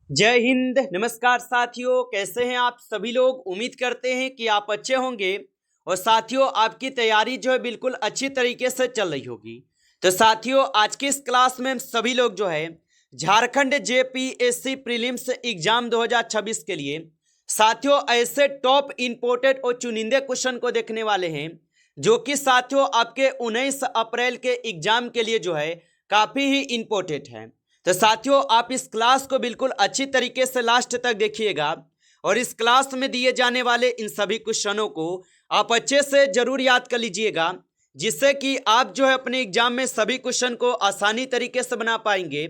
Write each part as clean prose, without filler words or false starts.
जय हिंद। नमस्कार साथियों, कैसे हैं आप सभी लोग। उम्मीद करते हैं कि आप अच्छे होंगे और साथियों आपकी तैयारी जो है बिल्कुल अच्छी तरीके से चल रही होगी। तो साथियों आज की इस क्लास में हम सभी लोग जो है झारखंड जेपीएससी प्रीलिम्स एग्जाम 2026 के लिए साथियों ऐसे टॉप इंपोर्टेड और चुनिंदे क्वेश्चन को देखने वाले हैं जो कि साथियों आपके 19 अप्रैल के एग्जाम के लिए जो है काफ़ी ही इंपॉर्टेंट है। तो साथियों आप इस क्लास को बिल्कुल अच्छी तरीके से लास्ट तक देखिएगा और इस क्लास में दिए जाने वाले इन सभी क्वेश्चनों को आप अच्छे से जरूर याद कर लीजिएगा, जिससे कि आप जो है अपने एग्जाम में सभी क्वेश्चन को आसानी तरीके से बना पाएंगे।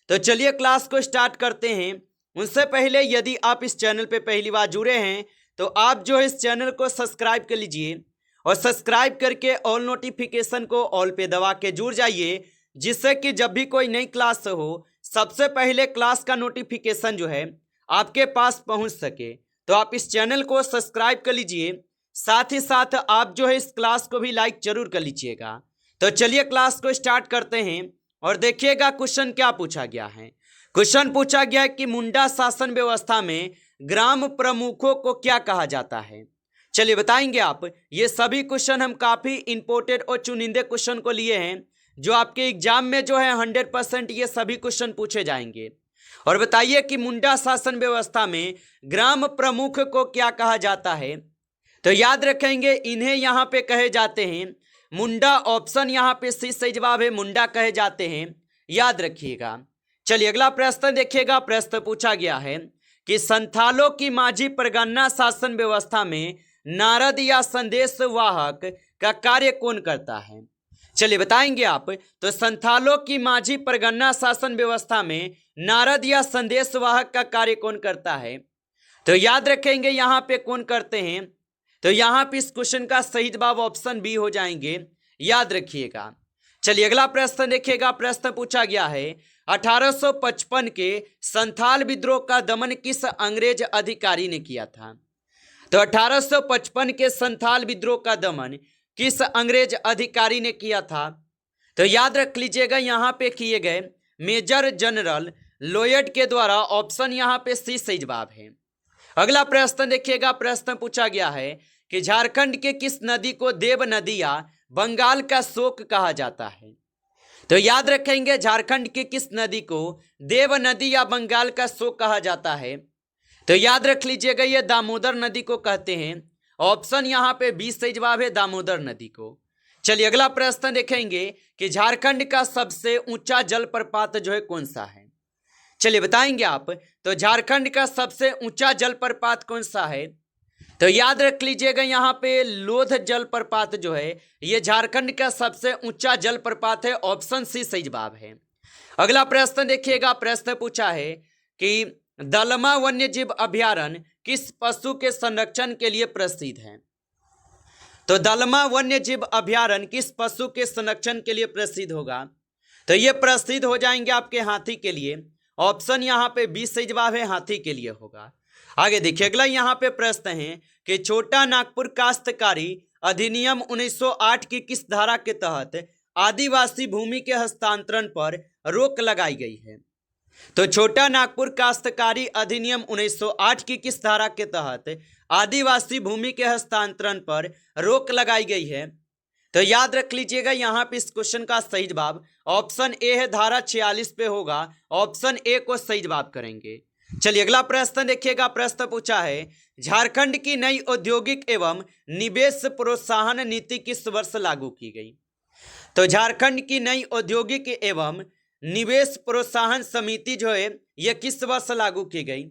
तो चलिए क्लास को स्टार्ट करते हैं। उनसे पहले यदि आप इस चैनल पे पहली बार जुड़े हैं तो आप जो है इस चैनल को सब्सक्राइब कर लीजिए और सब्सक्राइब करके ऑल नोटिफिकेशन को ऑल पे दबा के जुड़ जाइए, जिससे कि जब भी कोई नई क्लास हो सबसे पहले क्लास का नोटिफिकेशन जो है आपके पास पहुंच सके। तो आप इस चैनल को सब्सक्राइब कर लीजिए, साथ ही साथ आप जो है इस क्लास को भी लाइक जरूर कर लीजिएगा। तो चलिए क्लास को स्टार्ट करते हैं और देखिएगा क्वेश्चन क्या पूछा गया है। क्वेश्चन पूछा गया है कि मुंडा शासन व्यवस्था में ग्राम प्रमुखों को क्या कहा जाता है। चलिए बताएंगे आप। ये सभी क्वेश्चन हम काफी इंपोर्टेंट और चुनिंदे क्वेश्चन को लिए हैं जो आपके एग्जाम में जो है 100% ये सभी क्वेश्चन पूछे जाएंगे। और बताइए कि मुंडा शासन व्यवस्था में ग्राम प्रमुख को क्या कहा जाता है। तो याद रखेंगे इन्हें यहाँ पे कहे जाते हैं मुंडा। ऑप्शन यहाँ पे सी सही जवाब है, मुंडा कहे जाते हैं, याद रखिएगा। चलिए अगला प्रश्न देखिएगा। प्रश्न पूछा गया है कि संथालों की माझी परगना शासन व्यवस्था में नारद या संदेश वाहक का कार्य कौन करता है। चलिए बताएंगे आप। तो संथालों की माझी परगना शासन व्यवस्था में नारद या संदेश वाहक का कार्य कौन करता है। तो याद रखेंगे यहाँ पे कौन करते हैं। तो यहाँ पे इस क्वेश्चन का सही जवाब ऑप्शन बी हो जाएंगे, याद रखिएगा। चलिए अगला प्रश्न देखिएगा। प्रश्न पूछा गया है 1855 के संथाल विद्रोह का दमन किस अंग्रेज अधिकारी ने किया था। तो 1855 के संथाल विद्रोह का दमन किस अंग्रेज अधिकारी ने किया था। तो याद रख लीजिएगा यहाँ पे किए गए मेजर जनरल लोयड के द्वारा। ऑप्शन यहाँ पे सी सही जवाब है। अगला प्रश्न देखिएगा। प्रश्न पूछा गया है कि झारखंड के किस नदी को देव नदी या बंगाल का शोक कहा जाता है। तो याद रखेंगे झारखंड की किस नदी को देव नदी या बंगाल का शोक कहा जाता है। तो याद रख लीजिएगा ये दामोदर नदी को कहते हैं। ऑप्शन यहाँ पे 20 सही जवाब है, दामोदर नदी को। चलिए अगला प्रश्न देखेंगे कि झारखंड का सबसे ऊंचा जलप्रपात जो है कौन सा है। चलिए बताएंगे आप। तो झारखंड का सबसे ऊंचा जलप्रपात कौन सा है। तो याद रख लीजिएगा यहाँ पे लोध जलप्रपात जो है ये झारखंड का सबसे ऊंचा जलप्रपात है। ऑप्शन सी सही जवाब है। अगला प्रश्न देखिएगा। प्रश्न पूछा है कि दलमा वन्यजीव अभयारण्य किस पशु के संरक्षण के लिए प्रसिद्ध है। तो दलमा वन्यजीव अभयारण्य किस पशु के संरक्षण के लिए प्रसिद्ध होगा। तो ये प्रसिद्ध हो जाएंगे आपके हाथी के लिए। ऑप्शन यहाँ पे 20 सही जवाब है, हाथी के लिए होगा। आगे देखिए अगला यहाँ पे प्रश्न है कि छोटा नागपुर काश्तकारी अधिनियम 1908 की किस धारा के तहत आदिवासी भूमि के हस्तांतरण पर रोक लगाई गई है। तो छोटा नागपुर काश्तकारी अधिनियम 1908 की किस धारा के तहत आदिवासी भूमि के हस्तांतरण पर रोक लगाई गई है। तो याद रख लीजिएगा यहाँ पे इस क्वेश्चन का सही जवाब ऑप्शन ए है, धारा 46 पे होगा। ऑप्शन ए को सही जवाब करेंगे। चलिए अगला प्रश्न देखिएगा। प्रश्न पूछा है झारखंड की नई औद्योगिक एवं निवेश प्रोत्साहन नीति किस वर्ष लागू की गई। तो झारखंड की नई औद्योगिक एवं निवेश प्रोत्साहन समिति जो है यह किस वर्ष लागू की गई।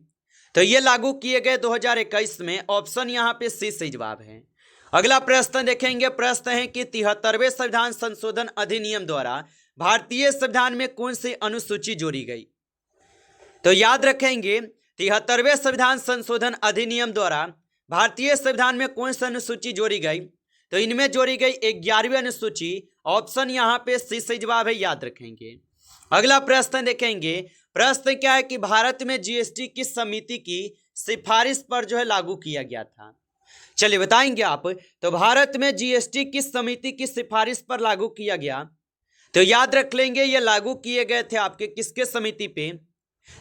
तो ये लागू किए गए 2021 में। ऑप्शन यहाँ पे सी सही जवाब है। अगला प्रश्न देखेंगे। प्रश्न है कि 73वें संविधान संशोधन अधिनियम द्वारा भारतीय संविधान में कौन सी अनुसूची जोड़ी गई। तो याद रखेंगे 73वें संविधान संशोधन अधिनियम द्वारा भारतीय संविधान में कौन सी अनुसूची जोड़ी गई। तो इनमें जोड़ी गई 11वीं अनुसूची। ऑप्शन यहाँ पे सी सही जवाब है, याद रखेंगे। अगला प्रश्न देखेंगे। प्रश्न क्या है कि भारत में जीएसटी किस समिति की सिफारिश पर जो है लागू किया गया था। चलिए बताएंगे आप। तो भारत में जीएसटी किस समिति की सिफारिश पर लागू किया गया। तो याद रख लेंगे ये लागू किए गए थे आपके किसके समिति पे।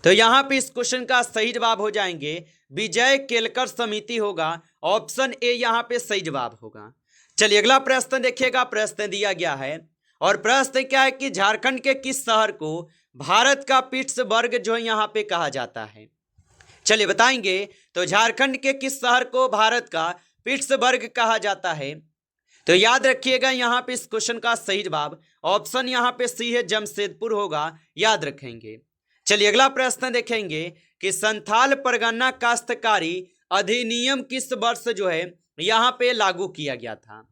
तो यहाँ पे इस क्वेश्चन का सही जवाब हो जाएंगे विजय केलकर समिति होगा। ऑप्शन ए यहाँ पे सही जवाब होगा। चलिए अगला प्रश्न देखिएगा। प्रश्न दिया गया है और प्रश्न क्या है कि झारखंड के किस शहर को भारत का पिट्सबर्ग जो है यहाँ पे कहा जाता है। चलिए बताएंगे। तो झारखंड के किस शहर को भारत का पिट्सबर्ग कहा जाता है। तो याद रखिएगा यहाँ पे इस क्वेश्चन का सही जवाब ऑप्शन यहाँ पे सी है, जमशेदपुर होगा, याद रखेंगे। चलिए अगला प्रश्न देखेंगे कि संथाल परगना काश्तकारी अधिनियम किस वर्ष जो है यहाँ पे लागू किया गया था।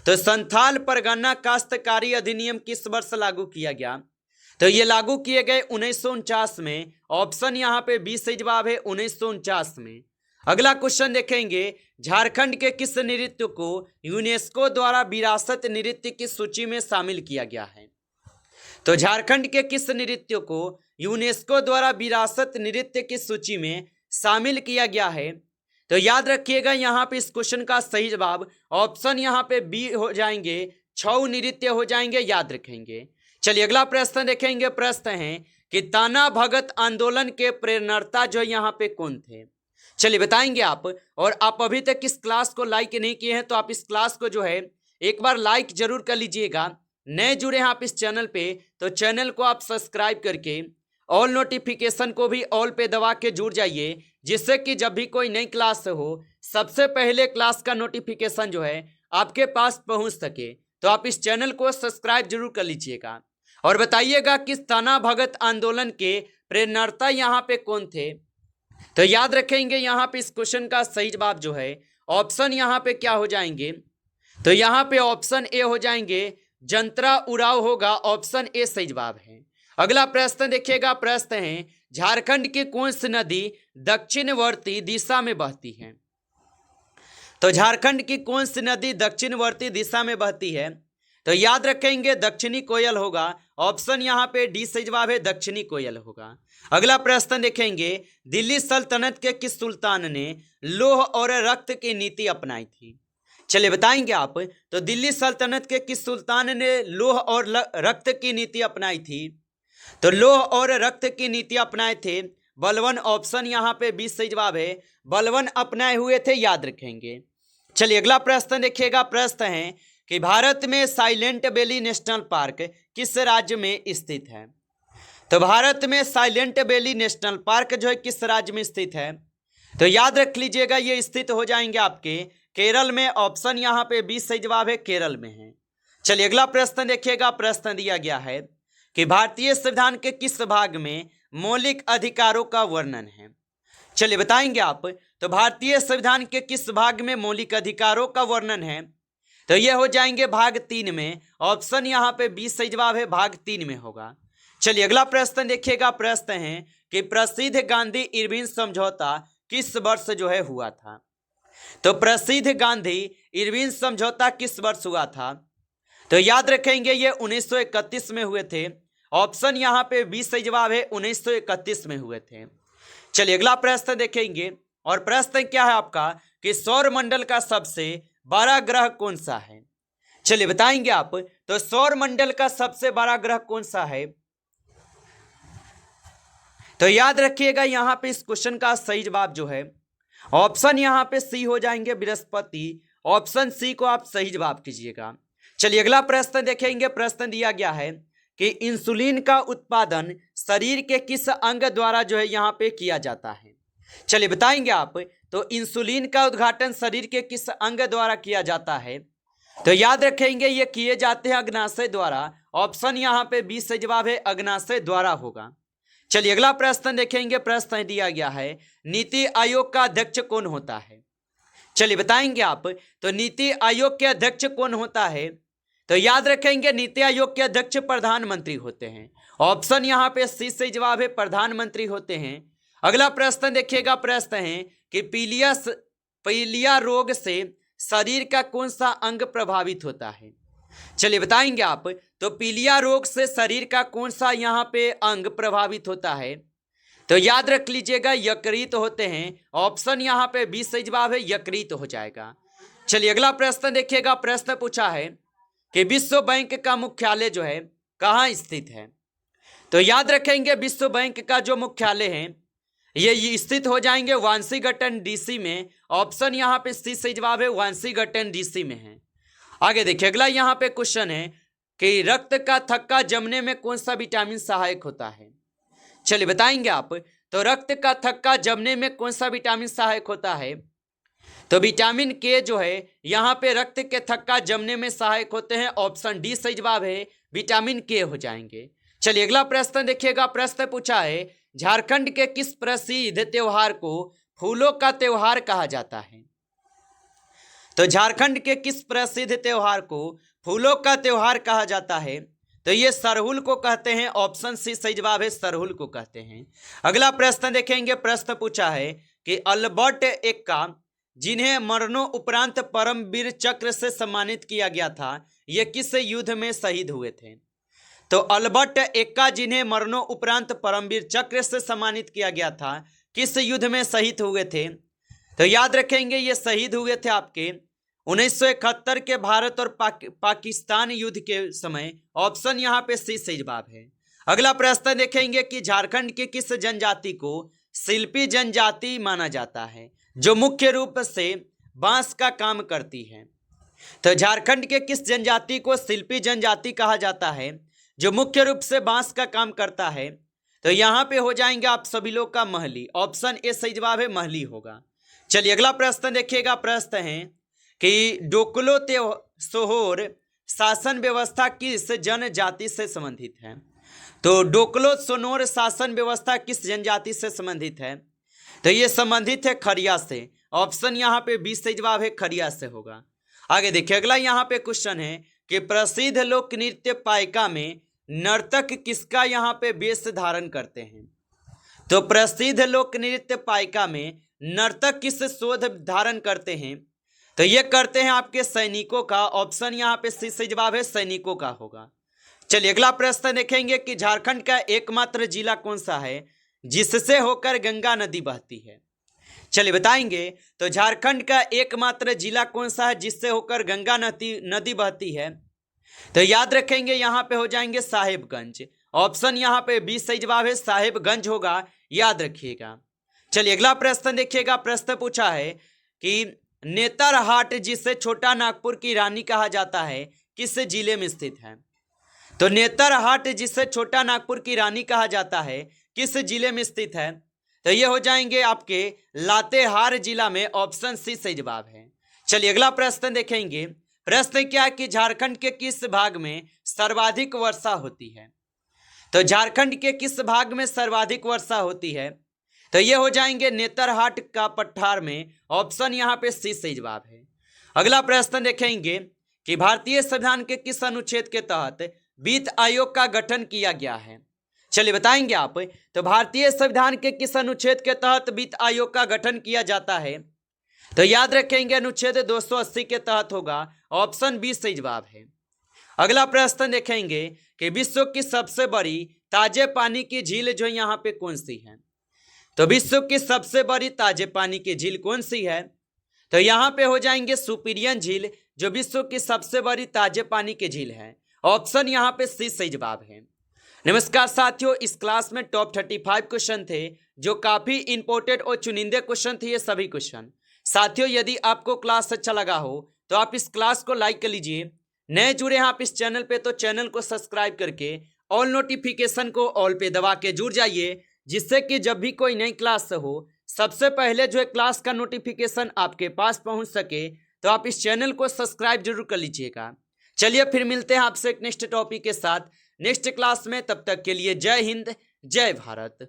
तो संथाल परगना काश्तकारी अधिनियम किस वर्ष लागू किया गया। तो ये लागू किए गए 1949 में। ऑप्शन यहाँ पे बी सही जवाब है, 1949 में। अगला क्वेश्चन देखेंगे झारखंड के किस नृत्य को यूनेस्को द्वारा विरासत नृत्य की सूची में शामिल किया गया है। तो झारखंड के किस नृत्य को यूनेस्को द्वारा विरासत नृत्य की सूची में शामिल किया गया है। तो याद रखिएगा यहाँ पे इस क्वेश्चन का सही जवाब ऑप्शन यहाँ पे बी हो जाएंगे, छऊ नृत्य हो जाएंगे, याद रखेंगे। चलिए अगला प्रश्न देखेंगे। प्रश्न है कि ताना भगत आंदोलन के प्रेरणा जो यहाँ पे कौन थे। चलिए बताएंगे आप। और आप अभी तक इस क्लास को लाइक नहीं किए हैं तो आप इस क्लास को जो है एक बार लाइक जरूर कर लीजिएगा। नए जुड़े हैं आप इस चैनल पे तो चैनल को आप सब्सक्राइब करके ऑल नोटिफिकेशन को भी ऑल पे दबा के जुड़ जाइए, जिससे कि जब भी कोई नई क्लास हो सबसे पहले क्लास का नोटिफिकेशन जो है आपके पास पहुंच सके। तो आप इस चैनल को सब्सक्राइब जरूर कर लीजिएगा और बताइएगा कि ताना भगत आंदोलन के प्रेरणा यहाँ पे कौन थे। तो याद रखेंगे यहाँ पे इस क्वेश्चन का सही जवाब जो है ऑप्शन यहाँ पे क्या हो जाएंगे। तो यहाँ पे ऑप्शन ए हो जाएंगे, जंतरा उराव होगा, ऑप्शन ए सही जवाब है। अगला प्रश्न देखिएगा। प्रश्न है झारखंड की कौन सी नदी दक्षिणवर्ती दिशा में बहती है। तो झारखंड की कौन सी नदी दक्षिणवर्ती दिशा में बहती है। तो याद रखेंगे दक्षिणी कोयल होगा, ऑप्शन यहाँ पे डी सही जवाब है, दक्षिणी कोयल होगा। अगला प्रश्न देखेंगे दिल्ली सल्तनत के किस सुल्तान ने लौह और रक्त की नीति अपनाई थी। चलिए बताएंगे आप। तो दिल्ली सल्तनत के किस सुल्तान ने लौह और रक्त की नीति अपनाई थी। तो लौह और रक्त की नीति अपनाए थे बलवन, ऑप्शन यहाँ पे 20 सही जवाब है, बलवन अपनाए हुए थे, याद रखेंगे। चलिए अगला प्रश्न देखिएगा। प्रश्न है कि भारत में साइलेंट वैली नेशनल पार्क किस राज्य में स्थित है। तो भारत में साइलेंट वैली नेशनल पार्क जो है किस राज्य में स्थित है। तो याद रख लीजिएगा ये स्थित हो जाएंगे आपके केरल में, ऑप्शन यहाँ पे 20 सही जवाब है, केरल में है। चलिए अगला प्रश्न देखिएगा। प्रश्न दिया गया है कि भारतीय संविधान के किस भाग में मौलिक अधिकारों का वर्णन है। चलिए बताएंगे आप। तो भारतीय संविधान के किस भाग में मौलिक अधिकारों का वर्णन है। तो ये हो जाएंगे भाग 3 में, ऑप्शन यहाँ पे 20 सही जवाब है, भाग 3 में होगा। चलिए अगला प्रश्न देखिएगा। प्रश्न है कि प्रसिद्ध गांधी इरविन समझौता किस वर्ष जो है हुआ था। तो प्रसिद्ध गांधी इरविन समझौता किस वर्ष हुआ था। तो याद रखेंगे ये 1931 में हुए थे, ऑप्शन यहाँ पे 20 सही जवाब है, 1931 में हुए थे। चलिए अगला प्रश्न देखेंगे और प्रश्न क्या है आपका कि सौर मंडल का सबसे बड़ा ग्रह कौन सा है। चलिए बताएंगे आप। तो सौर मंडल का सबसे बड़ा ग्रह कौन सा है। तो याद रखिएगा यहाँ पे इस क्वेश्चन का सही जवाब जो है ऑप्शन यहाँ पे सी हो जाएंगे, बृहस्पति, ऑप्शन सी को आप सही जवाब कीजिएगा। चलिए अगला प्रश्न देखेंगे। प्रश्न दिया गया है कि इंसुलिन का उत्पादन शरीर के किस अंग द्वारा जो है यहाँ पे किया जाता है। चलिए बताएंगे आप। तो इंसुलिन का उद्घाटन शरीर के किस अंग द्वारा किया जाता है। तो याद रखेंगे ये किए जाते हैं अग्नाशय द्वारा, ऑप्शन यहाँ पे 20 सही जवाब है, अग्नाशय द्वारा होगा। चलिए अगला प्रश्न देखेंगे। प्रश्न दिया गया है नीति आयोग का अध्यक्ष कौन होता है। चलिए बताएंगे आप। तो नीति आयोग के अध्यक्ष कौन होता है। तो याद रखेंगे नीति आयोग के अध्यक्ष प्रधानमंत्री होते हैं, ऑप्शन यहाँ पे सी सही जवाब है, प्रधानमंत्री होते हैं। अगला प्रश्न देखिएगा। प्रश्न है कि पीलिया रोग से शरीर का कौन सा अंग प्रभावित होता है। चलिए बताएंगे आप। तो पीलिया रोग से शरीर का कौन सा यहाँ पे अंग प्रभावित होता है। तो याद रख लीजिएगा यकृत होते हैं, ऑप्शन यहाँ पे 20 सही जवाब है, यकृत हो जाएगा। चलिए अगला प्रश्न देखिएगा। प्रश्न पूछा है कि विश्व बैंक का मुख्यालय जो है कहाँ स्थित है। तो याद रखेंगे विश्व बैंक का जो मुख्यालय है ये स्थित हो जाएंगे वाशिंगटन डीसी में। ऑप्शन यहाँ पे सी सही जवाब है, वाशिंगटन डीसी में है। आगे देखिए अगला यहाँ पे क्वेश्चन है कि रक्त का थक्का जमने में कौन सा विटामिन सहायक होता है। चलिए बताएंगे आप। तो रक्त का थक्का जमने में कौन सा विटामिन सहायक होता है। तो विटामिन के जो है यहाँ पे रक्त के थक्का जमने में सहायक होते हैं। ऑप्शन डी सही जवाब है, विटामिन के हो जाएंगे। चलिए अगला प्रश्न देखिएगा। प्रश्न पूछा है झारखंड के किस प्रसिद्ध त्योहार को फूलों का त्योहार कहा जाता है। तो झारखंड के किस प्रसिद्ध त्योहार को फूलों का त्योहार कहा जाता है। तो ये सरहुल को कहते हैं। ऑप्शन सी सही जवाब है, सरहुल को कहते हैं। अगला प्रश्न देखेंगे। प्रश्न पूछा है कि अल्बर्ट एक्का जिन्हें मरणोपरांत परमवीर चक्र से सम्मानित किया गया था, ये किस युद्ध में शहीद हुए थे। तो अल्बर्ट एक्का जिन्हें मरणोपरांत परमवीर चक्र से सम्मानित किया गया था, किस युद्ध में शहीद हुए थे। तो याद रखेंगे ये शहीद हुए थे आपके 1971 के भारत और पाकिस्तान युद्ध के समय। ऑप्शन यहाँ पे सी सही जवाब है। अगला प्रश्न देखेंगे कि झारखंड की किस जनजाति को शिल्पी जनजाति माना जाता है, जो मुख्य रूप से बांस का काम करती है। तो झारखंड के किस जनजाति को शिल्पी जनजाति कहा जाता है, जो मुख्य रूप से बांस का काम करता है। तो यहाँ पे हो जाएंगे आप सभी लोग का महली। ऑप्शन ए सही जवाब है, महली होगा। चलिए अगला प्रश्न देखिएगा। प्रश्न है कि डोकलो सोहोर शासन व्यवस्था किस जनजाति से संबंधित है। तो डोकलो सोनोर शासन व्यवस्था किस जनजाति से संबंधित है। तो ये संबंधित है खरिया से। ऑप्शन यहाँ पे बी सही जवाब है, खरिया से होगा। आगे देखिए अगला यहाँ पे क्वेश्चन है कि प्रसिद्ध लोक नृत्य पाइका में नर्तक किसका यहाँ पे वेश धारण करते हैं। तो प्रसिद्ध लोक नृत्य पाइका में नर्तक किस शोध धारण करते हैं। तो ये करते हैं आपके सैनिकों का। ऑप्शन यहाँ पे सी सही जवाब है, सैनिकों का होगा। चलिए अगला प्रश्न देखेंगे कि झारखंड का एकमात्र जिला कौन सा है जिससे होकर गंगा नदी बहती है। चलिए बताएंगे। तो झारखंड का एकमात्र जिला कौन सा है जिससे होकर गंगा नदी बहती है। तो याद रखेंगे यहाँ पे हो जाएंगे साहेबगंज। ऑप्शन यहाँ पे बी सही जवाब है, साहेबगंज होगा, याद रखिएगा। चलिए अगला प्रश्न देखिएगा। प्रश्न पूछा है कि नेतरहाट जिसे छोटा नागपुर की रानी कहा जाता है, किस जिले में स्थित है। तो नेतरहाट जिसे छोटा नागपुर की रानी कहा जाता है, किस जिले में स्थित है। तो ये हो जाएंगे आपके लातेहार जिला में। ऑप्शन सी सही जवाब है। चलिए अगला प्रश्न देखेंगे। प्रश्न क्या है कि झारखंड के किस भाग में सर्वाधिक वर्षा होती है। तो झारखंड के किस भाग में सर्वाधिक वर्षा होती है। तो ये हो जाएंगे नेतरहाट का पठार में। ऑप्शन यहाँ पे सी सही जवाब है। अगला प्रश्न देखेंगे कि भारतीय संविधान के किस अनुच्छेद के तहत वित्त आयोग का गठन किया गया है। चलिए बताएंगे आप। तो भारतीय संविधान के किस अनुच्छेद के तहत वित्त आयोग का गठन किया जाता है। तो याद रखेंगे अनुच्छेद 280 के तहत होगा। ऑप्शन बी सही जवाब है। अगला प्रश्न देखेंगे कि विश्व की सबसे बड़ी ताजे पानी की झील जो यहाँ पे कौन सी है। तो विश्व की सबसे बड़ी ताजे पानी की झील कौन सी है। तो यहाँ पे हो जाएंगे सुपीरियन झील, जो विश्व की सबसे बड़ी ताजे पानी की झील है। ऑप्शन यहाँ पे सी सही जवाब है। नमस्कार साथियों, इस क्लास में टॉप 35 क्वेश्चन थे जो काफी इंपॉर्टेंट और चुनिंदे क्वेश्चन थे। ये सभी क्वेश्चन साथियों, यदि आपको क्लास अच्छा लगा हो तो आप इस क्लास को लाइक कर लीजिए। नए जुड़े हैं आप इस चैनल पे तो चैनल को सब्सक्राइब करके ऑल नोटिफिकेशन को ऑल पे दबा के जुड़ जाइए, जिससे कि जब भी कोई नई क्लास हो सबसे पहले जो है क्लास का नोटिफिकेशन आपके पास पहुंच सके। तो आप इस चैनल को सब्सक्राइब जरूर कर लीजिएगा। चलिए फिर मिलते हैं आपसे एक नेक्स्ट टॉपिक के साथ नेक्स्ट क्लास में। तब तक के लिए जय हिंद, जय भारत।